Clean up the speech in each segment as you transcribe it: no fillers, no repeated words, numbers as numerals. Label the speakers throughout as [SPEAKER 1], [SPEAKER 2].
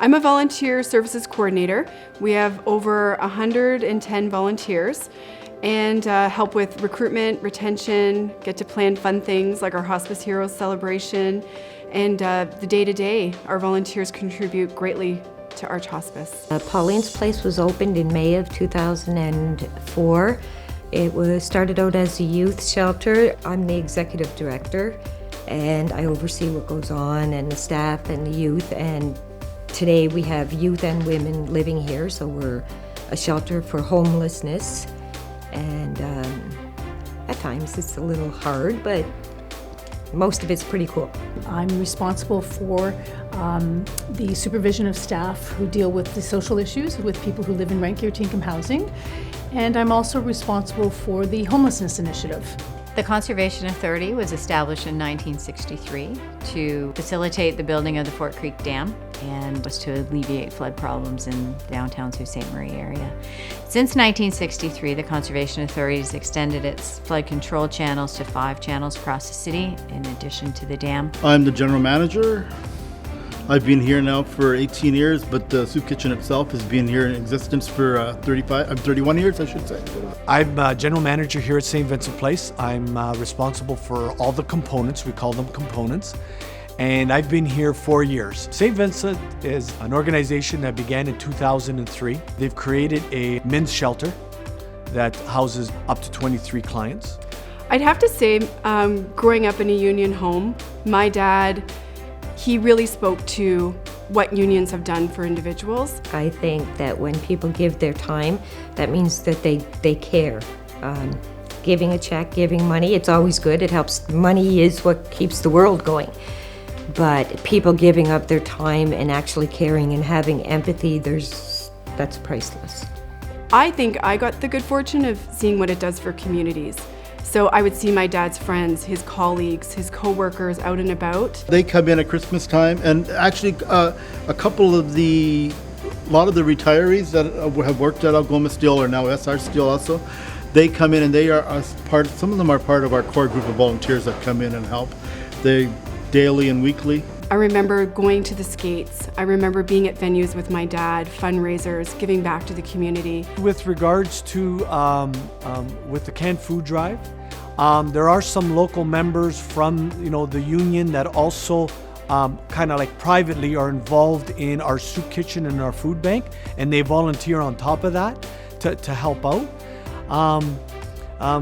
[SPEAKER 1] I'm a volunteer services coordinator. We have over 110 volunteers and help with recruitment, retention, get to plan fun things like our Hospice Heroes celebration, and the day-to-day, our volunteers contribute greatly to Arch Hospice.
[SPEAKER 2] Pauline's Place was opened in May of 2004. It was started out as a youth shelter. I'm the executive director, and I oversee what goes on and the staff and the youth. And today we have youth and women living here, so we're a shelter for homelessness. And at times it's a little hard, but most of it's pretty cool.
[SPEAKER 3] I'm responsible for the supervision of staff who deal with the social issues with people who live in rent-guaranteed income housing, and I'm also responsible for the homelessness initiative.
[SPEAKER 4] The Conservation Authority was established in 1963 to facilitate the building of the Fort Creek Dam and was to alleviate flood problems in downtown Sault Ste. Marie area. Since 1963, the Conservation Authority has extended its flood control channels to 5 channels across the city in addition to the dam.
[SPEAKER 5] I'm the general manager. I've been here now for 18 years, but the soup kitchen itself has been here in existence for 31 years, I should say.
[SPEAKER 6] I'm general manager here at St. Vincent Place. I'm responsible for all the components. We call them components. And I've been here 4 years. St. Vincent is an organization that began in 2003. They've created a men's shelter that houses up to 23 clients.
[SPEAKER 1] I'd have to say, growing up in a union home, my dad, he really spoke to what unions have done for individuals.
[SPEAKER 2] I think that when people give their time, that means that they care. Giving a check, giving money, it's always good. It helps. Money is what keeps the world going. But people giving up their time and actually caring and having empathy, that's priceless.
[SPEAKER 1] I think I got the good fortune of seeing what it does for communities. So I would see my dad's friends, his colleagues, his co-workers out and about.
[SPEAKER 5] They come in at Christmas time, and actually a lot of the retirees that have worked at Algoma Steel or now SR Steel also, they come in and they are some of them are part of our core group of volunteers that come in and help. They daily and weekly.
[SPEAKER 1] I remember going to the skates. I remember being at venues with my dad, fundraisers, giving back to the community.
[SPEAKER 6] With regards to with the canned food drive, there are some local members from the union that also kind of like privately are involved in our soup kitchen and our food bank, and they volunteer on top of that to help out.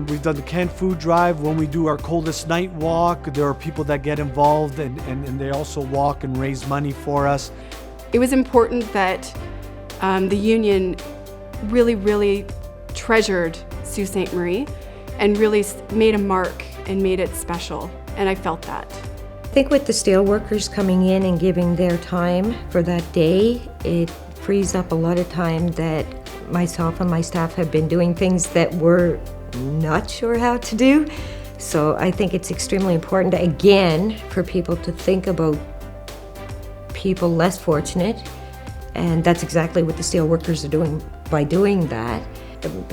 [SPEAKER 6] We've done the canned food drive. When we do our coldest night walk, there are people that get involved and they also walk and raise money for us.
[SPEAKER 1] It was important that the union really treasured Sault Ste. Marie and really made a mark and made it special, and I felt that.
[SPEAKER 2] I think with the Steelworkers coming in and giving their time for that day, it frees up a lot of time that myself and my staff have been doing things that we're not sure how to do. So I think it's extremely important, again, for people to think about people less fortunate, and that's exactly what the Steelworkers are doing by doing that,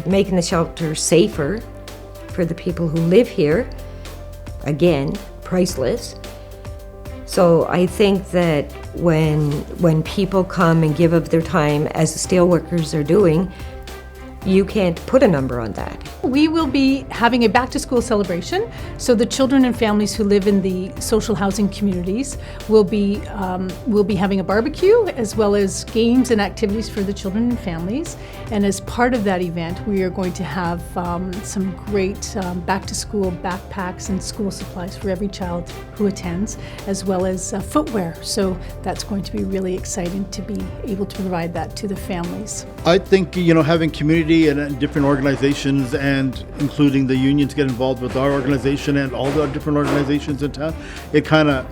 [SPEAKER 2] making the shelter safer for the people who live here. Again, priceless. So I think that when people come and give of their time, as the Steelworkers are doing, you can't put a number on that.
[SPEAKER 3] We will be having a back-to-school celebration, so the children and families who live in the social housing communities will be having a barbecue as well as games and activities for the children and families. And as part of that event, we are going to have some great back-to-school backpacks and school supplies for every child who attends, as well as footwear. So that's going to be really exciting to be able to provide that to the families.
[SPEAKER 5] I think having community and different organizations, and including the unions, get involved with our organization and all the different organizations in town, it kind of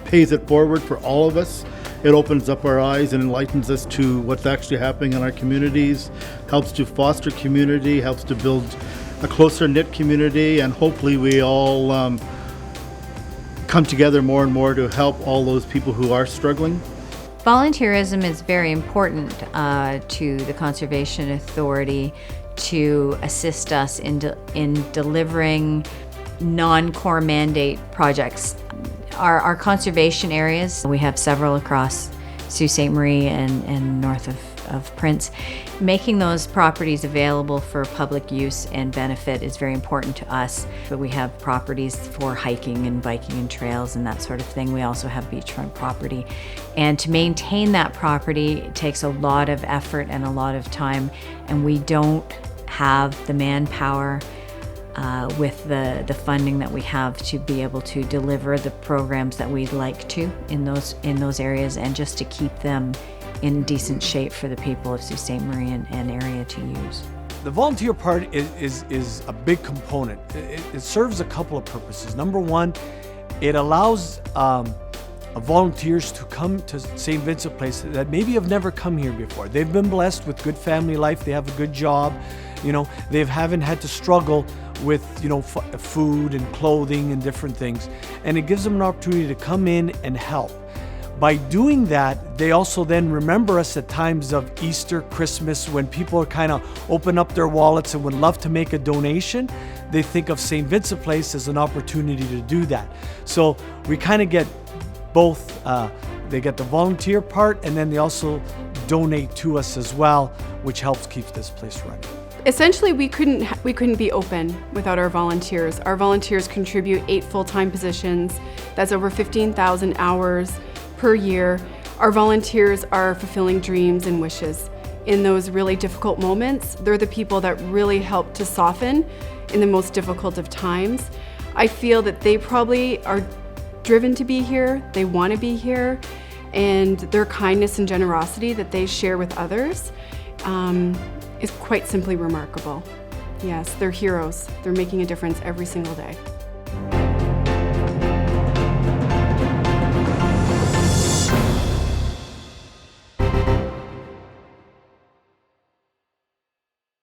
[SPEAKER 5] pays it forward for all of us. It opens up our eyes and enlightens us to what's actually happening in our communities, helps to foster community, helps to build a closer knit community, and hopefully we all come together more and more to help all those people who are struggling.
[SPEAKER 4] Volunteerism is very important to the Conservation Authority to assist us in delivering non-core mandate projects. Our conservation areas, we have several across Sault Ste. Marie and north of Prince. Making those properties available for public use and benefit is very important to us. But we have properties for hiking and biking and trails and that sort of thing. We also have beachfront property. And to maintain that property takes a lot of effort and a lot of time, and we don't have the manpower with the funding that we have to be able to deliver the programs that we'd like to in those areas, and just to keep them in decent shape for the people of Sault Ste. Marie and area to use.
[SPEAKER 6] The volunteer part is a big component. It serves a couple of purposes. Number one, it allows volunteers to come to St. Vincent Place that maybe have never come here before. They've been blessed with good family life. They have a good job. They haven't had to struggle with food and clothing and different things, and it gives them an opportunity to come in and help. By doing that, they also then remember us at times of Easter, Christmas, when people are kind of open up their wallets and would love to make a donation. They think of St. Vincent Place as an opportunity to do that. So we kind of get both. They get the volunteer part, and then they also donate to us as well, which helps keep this place running.
[SPEAKER 1] Essentially, we couldn't be open without our volunteers. Our volunteers contribute 8 full-time positions. That's over 15,000 hours per year. Our volunteers are fulfilling dreams and wishes. In those really difficult moments, they're the people that really help to soften in the most difficult of times. I feel that they probably are driven to be here, they want to be here, and their kindness and generosity that they share with others is quite simply remarkable. Yes, they're heroes. They're making a difference every single day.